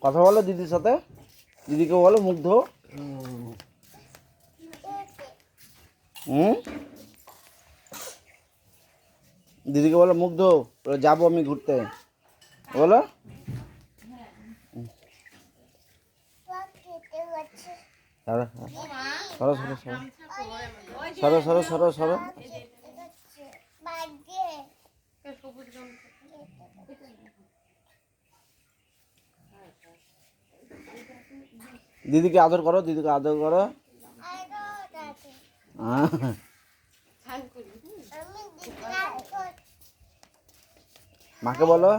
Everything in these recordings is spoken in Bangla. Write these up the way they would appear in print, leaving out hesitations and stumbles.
কথা বলো দিদির সাথে, দিদিকে বলো মুগ্ধ। দিদিকে বলো মুগ্ধ, যাবো আমি ঘুরতে, বলো। সরো সরো সরো সরো সরো সরো। দিদিকে আদর করো, দিদিকে আদর করো। মাকে বলো।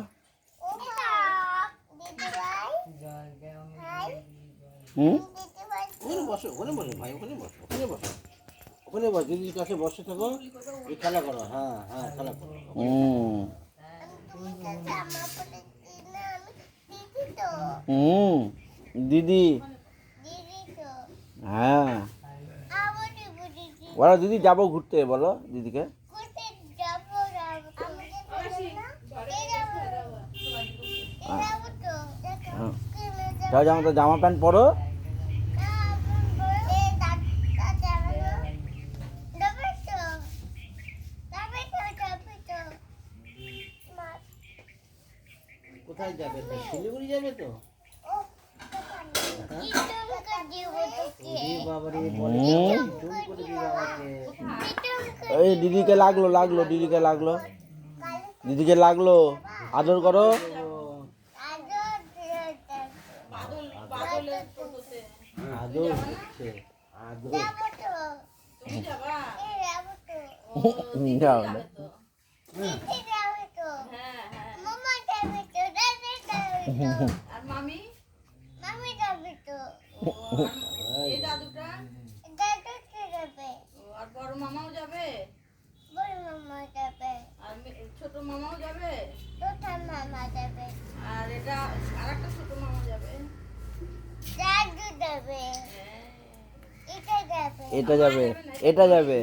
বসো, ওখানে বসো ভাই, ওখানে বসো, ওখানে বসো, ওখানে বসো, দিদির কাছে বসে থাকো, এই খেলা করো। হ্যাঁ হ্যাঁ, খেলা করো। দিদি, হ্যাঁ বলো দিদি যাবো ঘুরতে, বলো দিদিকে। যাও জামা, তো জামা প্যান্ট পরো। কোথায় যাবে তো? শিলিগুড়ি যাবে তো? এই দিদিকে লাগলো, লাগলো, দিদিকে লাগলো, দিদিকে লাগলো, আদর করো। বড় মামাও যাবে, আর ছোট মামাও যাবে, আর এটা আরেকটা ছোট মামা যাবে, এটা যাবে, এটা যাবে,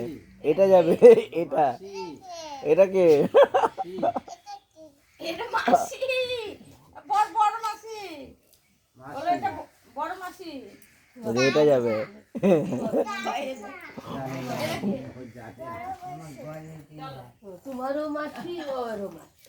এটা যাবে, এটা, এটা কে? এটা মাসি, বড় মাসি, বলো এটা বড় মাসি, এটা যাবে। তোমারও মাসি, ওরও মাসি।